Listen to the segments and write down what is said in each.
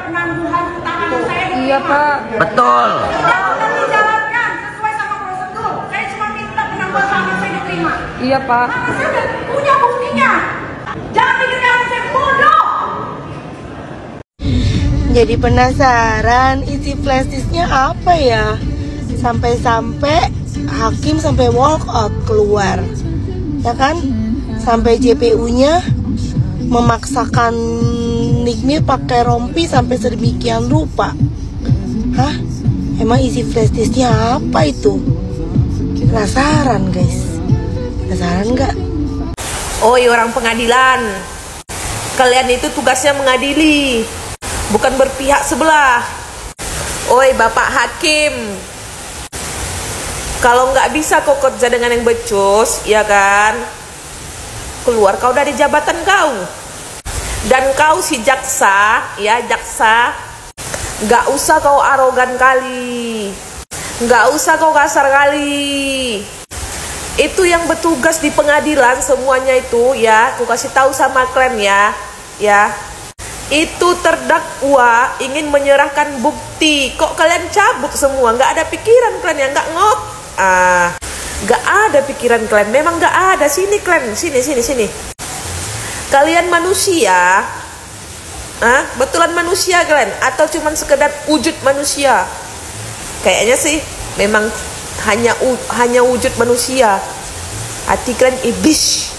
penangguhan tahanan saya diterima. Iya Pak. Betul. Sudah dijalankan sesuai sama prosedur. Saya cuma minta penangguhan tahanan saya diterima. Iya Pak. Karena saya udah punya buktinya. Jangan bikin saya bodoh. Jadi penasaran isi flash disknya apa ya? Sampai-sampai hakim sampai walk out keluar, ya kan? Sampai JPU-nya memaksakan Nikmir pakai rompi sampai sedemikian rupa. Hah? Emang isi flash disknya apa itu? Penasaran guys? Penasaran nggak? Oi orang pengadilan, kalian itu tugasnya mengadili, bukan berpihak sebelah. Oi Bapak Hakim, kalau nggak bisa kau kerja dengan yang becus, ya kan? Keluar kau dari jabatan kau. Dan kau si jaksa, ya jaksa, nggak usah kau arogan kali, nggak usah kau kasar kali. Itu yang bertugas di pengadilan semuanya itu, ya. Aku kasih tahu sama kalian ya. Itu terdakwa ingin menyerahkan bukti, kok kalian cabut semua? Nggak ada pikiran kalian ya, nggak ada pikiran kalian, memang nggak ada. Sini kalian, sini. Kalian manusia, betulan manusia kalian, atau cuman sekedar wujud manusia? Kayaknya sih memang hanya wujud manusia. Hati kalian iblis.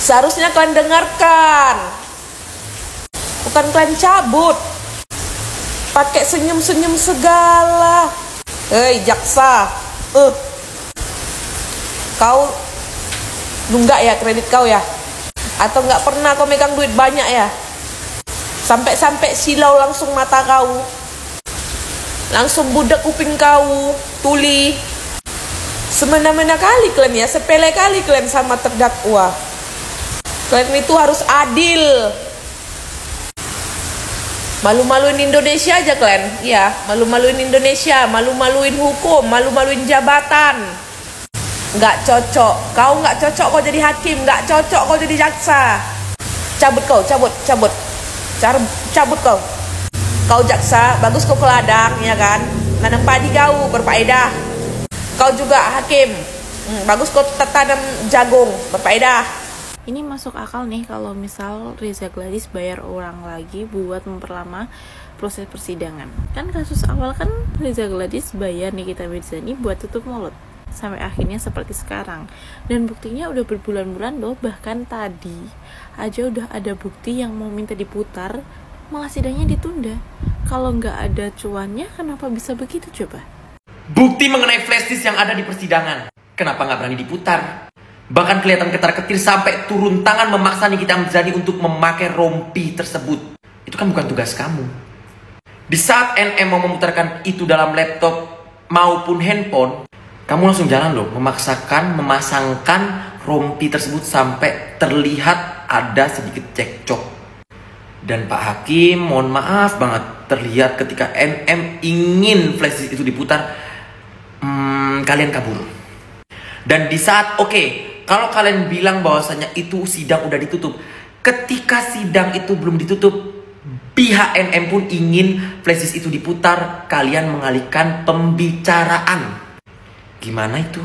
Seharusnya kalian dengarkan, bukan kalian cabut pakai senyum-senyum segala. Hei jaksa, kau nunggak ya kredit kau ya? Atau nggak pernah kau megang duit banyak ya? Sampai silau langsung mata kau, langsung budak kuping kau, tuli. Semena-mena kali kalian ya, sepele kali kalian sama terdakwa. Kalian itu harus adil. Malu-maluin Indonesia aja kalian, ya, malu-maluin Indonesia, malu-maluin hukum, malu-maluin jabatan. Nggak cocok, kau nggak cocok kau jadi hakim, nggak cocok kau jadi jaksa. Cabut kau, cabut kau. Kau jaksa, bagus kau ke ladang, ya kan? Nanam padi kau, berfaedah. Kau juga hakim, bagus kau tanam jagung, berfaedah. Ini masuk akal nih kalau misal Reza Gladys bayar orang lagi buat memperlama proses persidangan. Kan kasus awal kan Reza Gladys bayar Nikita Mirzani buat tutup mulut. Sampai akhirnya seperti sekarang. Dan buktinya udah berbulan-bulan loh. Bahkan tadi aja udah ada bukti yang mau minta diputar, malah sidangnya ditunda. Kalau nggak ada cuannya, kenapa bisa begitu coba? Bukti mengenai flash disk yang ada di persidangan, kenapa nggak berani diputar? Bahkan kelihatan ketar-ketir sampai turun tangan memaksa Nikita Mirzani untuk memakai rompi tersebut. Itu kan bukan tugas kamu. Di saat NM mau memutarkan itu dalam laptop maupun handphone, kamu langsung jalan loh, memasangkan rompi tersebut sampai terlihat ada sedikit cekcok. Dan Pak Hakim, mohon maaf banget, terlihat ketika NM ingin flash disk itu diputar, kalian kabur. Dan di saat, kalau kalian bilang bahwasanya itu sidang udah ditutup, ketika sidang itu belum ditutup, pihak NM pun ingin flash disk itu diputar, kalian mengalihkan pembicaraan. Gimana itu?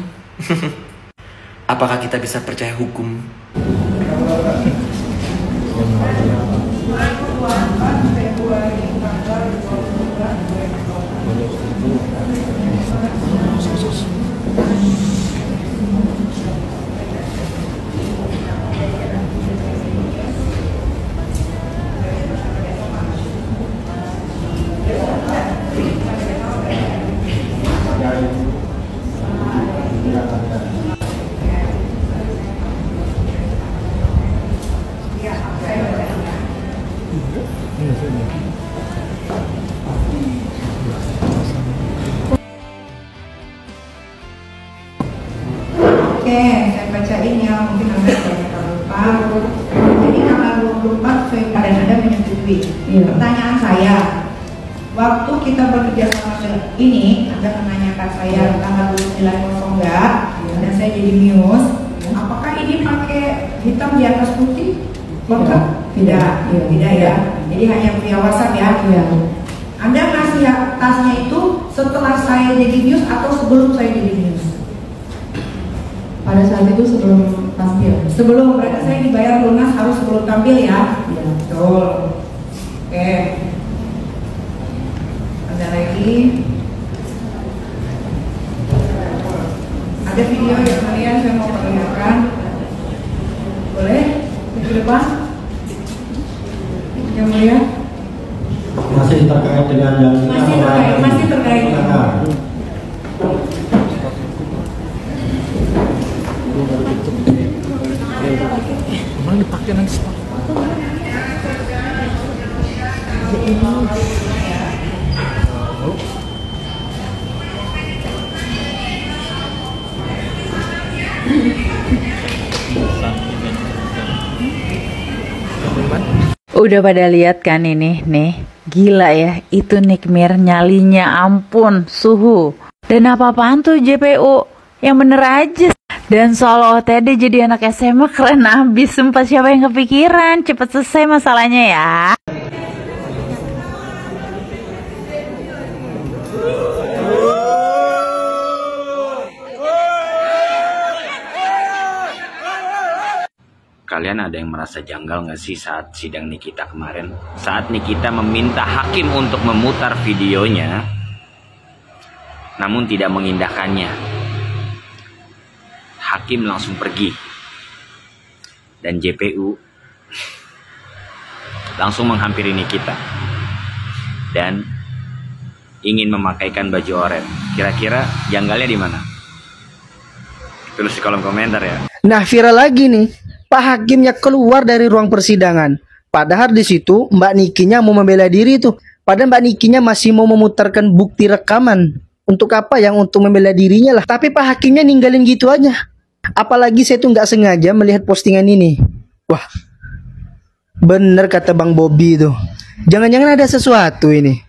Apakah kita bisa percaya hukum? Saya bacain ya, mungkin ada yang lupa. Jadi tanggal 24 saya kadang-kadang menyetujui. Pertanyaan saya, waktu kita bekerja sama ini, Anda menanyakan saya tanggal 29 enggak, dan saya jadi muse. Apakah ini pakai hitam di atas putih? Tidak, tidak ya. jadi hanya via WhatsApp ya. Anda ngasih tasnya itu setelah saya jadi news atau sebelum saya jadi news? Pada saat itu sebelum tampil. Sebelum, berarti saya dibayar lunas harus sebelum tampil ya? Iya. Betul. Oke. Ada lagi? Ada video yang kalian saya mau perlihatkan. Boleh? Ke depan? Yang mulia? Masih terkait dengan yang masih terkait. Mana dipakai nanti? Udah pada lihat kan ini nih, gila ya, itu Nikmir nyalinya ampun suhu. Dan apa-apaan tuh JPU, yang bener aja. Dan soal OTD jadi anak SMA keren abis, sumpah siapa yang kepikiran, cepet selesai masalahnya ya. Kalian ada yang merasa janggal nggak sih saat sidang Nikita kemarin? Saat Nikita meminta hakim untuk memutar videonya, namun tidak mengindahkannya. Hakim langsung pergi. Dan JPU langsung menghampiri Nikita. Dan ingin memakaikan baju oranye. Kira-kira janggalnya di mana? Tulis di kolom komentar ya. Nah, viral lagi nih. Pak Hakimnya keluar dari ruang persidangan. Padahal di situ Mbak Nikinya mau membela diri tuh. Padahal Mbak Nikinya masih mau memutarkan bukti rekaman. Untuk apa? Yang untuk membela dirinya lah. Tapi Pak Hakimnya ninggalin gitu aja. Apalagi saya tuh nggak sengaja melihat postingan ini. Wah, bener kata Bang Bobby tuh. Jangan-jangan ada sesuatu ini.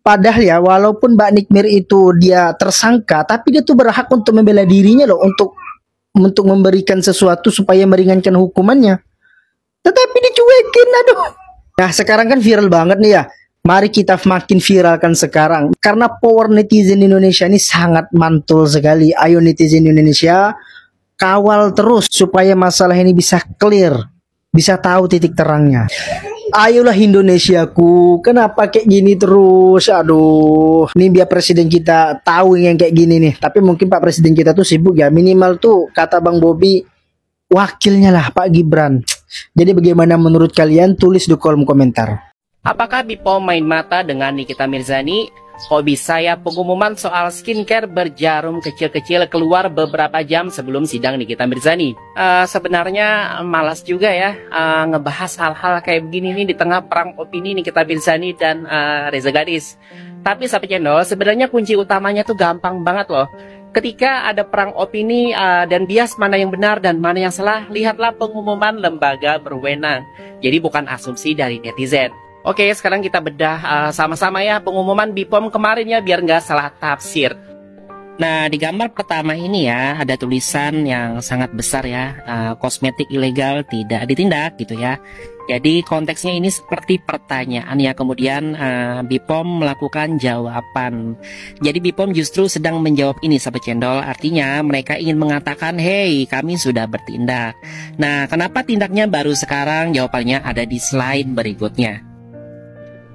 Padahal ya, walaupun Mbak Nikmir itu dia tersangka, tapi dia tuh berhak untuk membela dirinya loh. Untuk memberikan sesuatu supaya meringankan hukumannya. Tetapi dicuekin, aduh. Nah, sekarang kan viral banget nih ya. Mari kita makin viralkan sekarang. Karena power netizen Indonesia ini sangat mantul sekali. Ayo netizen Indonesia, kawal terus supaya masalah ini bisa clear. Bisa tahu titik terangnya. Ayolah Indonesiaku, kenapa kayak gini terus? Aduh, ini biar presiden kita tahu yang kayak gini nih. Tapi mungkin Pak Presiden kita tuh sibuk ya. Minimal tuh kata Bang Bobby, wakilnya lah Pak Gibran. Jadi bagaimana menurut kalian? Tulis di kolom komentar. Apakah BPOM main mata dengan Nikita Mirzani? Kok bisa ya pengumuman soal skincare berjarum kecil-kecil keluar beberapa jam sebelum sidang Nikita Mirzani? Sebenarnya malas juga ya ngebahas hal-hal kayak begini nih di tengah perang opini Nikita Mirzani dan Reza Gadis. Tapi sahabat channel, sebenarnya kunci utamanya tuh gampang banget loh. Ketika ada perang opini dan bias mana yang benar dan mana yang salah, lihatlah pengumuman lembaga berwenang. Jadi bukan asumsi dari netizen. Oke, sekarang kita bedah sama-sama ya pengumuman BPOM kemarin ya, biar nggak salah tafsir. Nah, di gambar pertama ini ya, ada tulisan yang sangat besar ya, kosmetik ilegal tidak ditindak gitu ya. Jadi konteksnya ini seperti pertanyaan ya, kemudian BPOM melakukan jawaban. Jadi BPOM justru sedang menjawab ini sahabat cendol, artinya mereka ingin mengatakan, hey kami sudah bertindak. Nah, kenapa tindaknya baru sekarang? Jawabannya ada di slide berikutnya.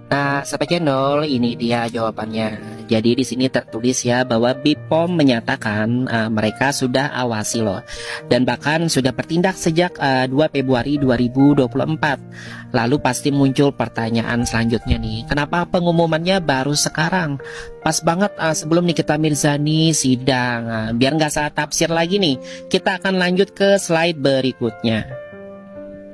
Nah, sahabat channel, ini dia jawabannya. Jadi di sini tertulis ya bahwa BPOM menyatakan mereka sudah awasi loh, dan bahkan sudah bertindak sejak 2 Februari 2024. Lalu pasti muncul pertanyaan selanjutnya nih, kenapa pengumumannya baru sekarang? Pas banget sebelum Nikita Mirzani sidang. Biar nggak salah tafsir lagi nih, kita akan lanjut ke slide berikutnya.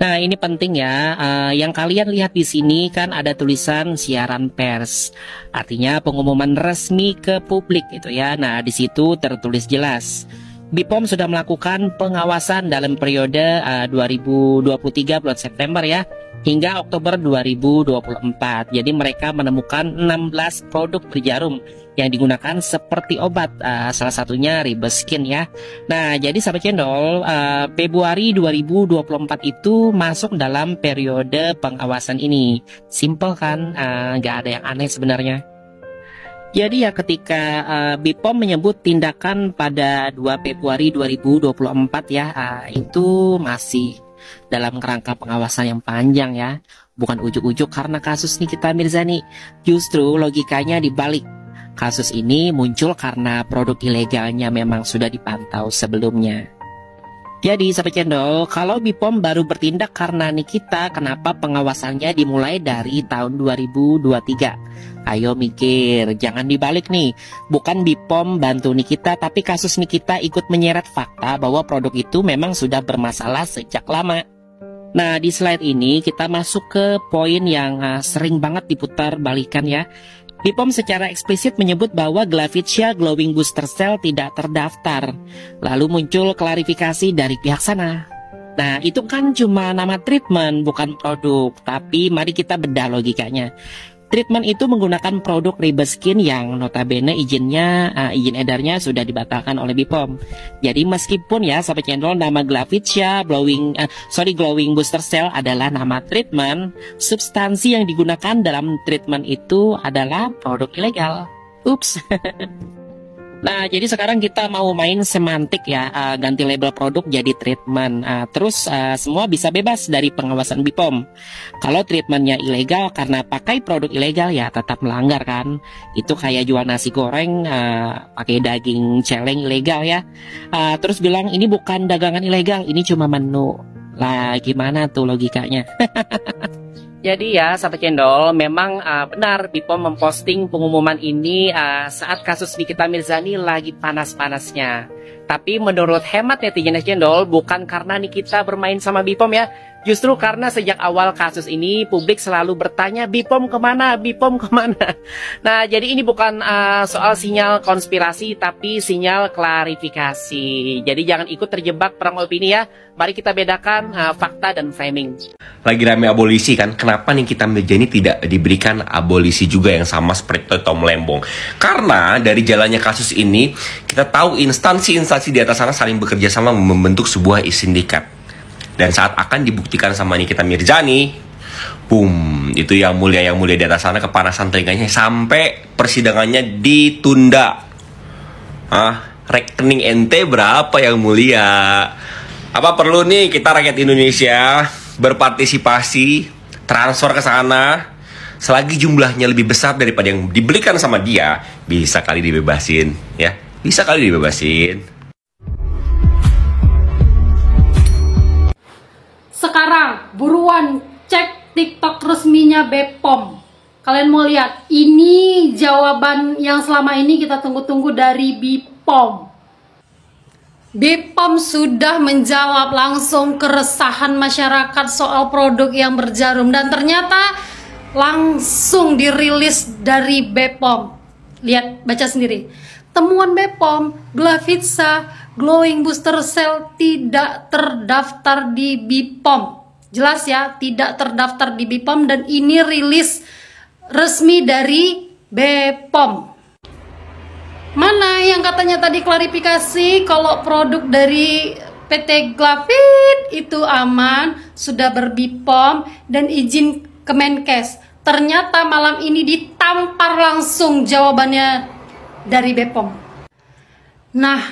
Nah, ini penting ya, yang kalian lihat di sini kan ada tulisan siaran pers, artinya pengumuman resmi ke publik gitu ya. Nah, di situ tertulis jelas. BPOM sudah melakukan pengawasan dalam periode 2023 bulan September ya hingga Oktober 2024. Jadi mereka menemukan 16 produk berjarum yang digunakan seperti obat, salah satunya Ribeskin ya. Nah, jadi sahabat channel, Februari 2024 itu masuk dalam periode pengawasan ini. Simple kan, nggak ada yang aneh sebenarnya. Jadi ya ketika BPOM menyebut tindakan pada 2 Februari 2024 ya, itu masih dalam kerangka pengawasan yang panjang ya. Bukan ujuk-ujuk karena kasus Nikita Mirzani. Justru logikanya dibalik. Kasus ini muncul karena produk ilegalnya memang sudah dipantau sebelumnya. Jadi sahabat channel, kalau BPOM baru bertindak karena Nikita, kenapa pengawasannya dimulai dari tahun 2023? Ayo mikir, jangan dibalik nih. Bukan BPOM bantu Nikita, tapi kasus Nikita ikut menyeret fakta bahwa produk itu memang sudah bermasalah sejak lama. Nah, di slide ini kita masuk ke poin yang sering banget diputar balikan ya. BPOM secara eksplisit menyebut bahwa Glavitsya Glowing Booster Cell tidak terdaftar. Lalu muncul klarifikasi dari pihak sana. Nah, itu kan cuma nama treatment, bukan produk. Tapi mari kita bedah logikanya. Treatment itu menggunakan produk Ribeskin yang notabene izin edarnya sudah dibatalkan oleh BPOM. Jadi meskipun ya sahabat channel nama Glavitsya Glowing Booster Cell adalah nama treatment, substansi yang digunakan dalam treatment itu adalah produk ilegal. Ups. Nah, jadi sekarang kita mau main semantik ya, ganti label produk jadi treatment. Terus semua bisa bebas dari pengawasan BPOM. Kalau treatmentnya ilegal karena pakai produk ilegal ya tetap melanggar kan. Itu kayak jual nasi goreng pakai daging celeng ilegal ya. Terus bilang ini bukan dagangan ilegal, ini cuma menu. Lah gimana tuh logikanya? Jadi ya sahabat cendol, memang benar BPOM memposting pengumuman ini saat kasus Nikita Mirzani lagi panas-panasnya. Tapi menurut hemat netizen cendol, bukan karena Nikita bermain sama BPOM ya. Justru karena sejak awal kasus ini publik selalu bertanya BPOM kemana, BPOM kemana. Nah, jadi ini bukan soal sinyal konspirasi tapi sinyal klarifikasi. Jadi jangan ikut terjebak perang opini ya. Mari kita bedakan fakta dan framing. Lagi rame abolisi kan, kenapa Nikita Mirzani tidak diberikan abolisi juga yang sama seperti Tom Lembong? Karena dari jalannya kasus ini, kita tahu instansi-instansi di atas sana saling bekerja sama membentuk sebuah sindikat. Dan saat akan dibuktikan sama Nikita Mirzani, boom, itu yang mulia di atas sana kepanasan telinganya sampai persidangannya ditunda. Rekening ente berapa yang mulia? Apa perlu nih kita rakyat Indonesia berpartisipasi, transfer ke sana? Selagi jumlahnya lebih besar daripada yang dibelikan sama dia, bisa kali dibebasin, ya? Bisa kali dibebasin. Sekarang buruan cek TikTok resminya BPOM. Kalian mau lihat, ini jawaban yang selama ini kita tunggu-tunggu dari BPOM. BPOM sudah menjawab langsung keresahan masyarakat soal produk yang berjarum. Dan ternyata langsung dirilis dari BPOM. Lihat, baca sendiri. Temuan BPOM, Glavitsya Glowing Booster Cell tidak terdaftar di BPOM. Jelas ya, tidak terdaftar di BPOM dan ini rilis resmi dari BPOM. Mana yang katanya tadi klarifikasi kalau produk dari PT Glavit itu aman, sudah ber-BPOM dan izin Kemenkes. Ternyata malam ini ditampar langsung jawabannya dari BPOM. Nah,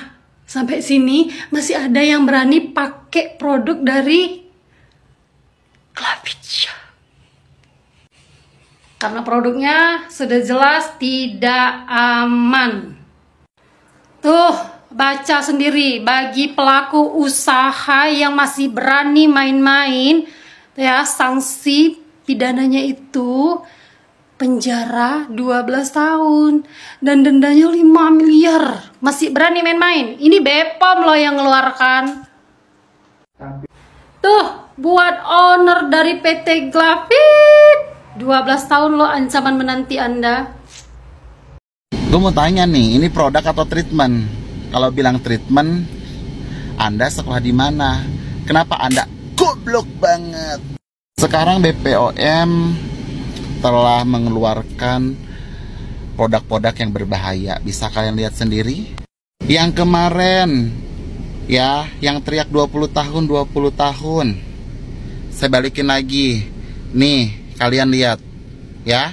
sampai sini masih ada yang berani pakai produk dari Glavitsya. Karena produknya sudah jelas tidak aman. Tuh, baca sendiri, bagi pelaku usaha yang masih berani main-main, ya, sanksi pidananya itu penjara 12 tahun dan dendanya 5 miliar. Masih berani main-main. Ini BPOM loh yang ngeluarkan. Tuh, buat owner dari PT Glavit, 12 tahun loh ancaman menanti Anda. Gue mau tanya nih, ini produk atau treatment? Kalau bilang treatment, Anda sekolah di mana? Kenapa Anda goblok banget? Sekarang BPOM telah mengeluarkan produk-produk yang berbahaya. Bisa kalian lihat sendiri. Yang kemarin, ya, yang teriak 20 tahun, 20 tahun. Saya balikin lagi. Nih, kalian lihat, ya.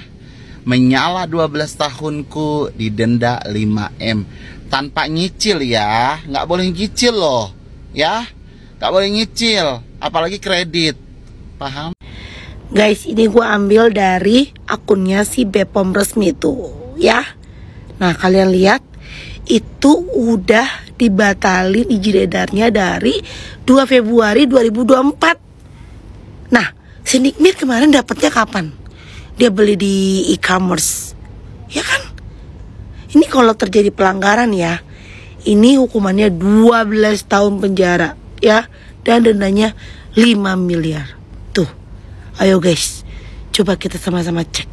Menyala 12 tahunku, didenda 5M. Tanpa nyicil ya, nggak boleh nyicil loh, ya, nggak boleh nyicil, apalagi kredit, paham? Guys, ini gue ambil dari akunnya si BPOM resmi tuh, ya. Nah, kalian lihat, itu udah dibatalin izin edarnya dari 2 Februari 2024. Nah, si Nikmir kemarin dapatnya kapan? Dia beli di e-commerce, ya kan? Ini kalau terjadi pelanggaran ya, ini hukumannya 12 tahun penjara ya, dan dendanya 5 miliar. Tuh, ayo guys, coba kita sama-sama cek.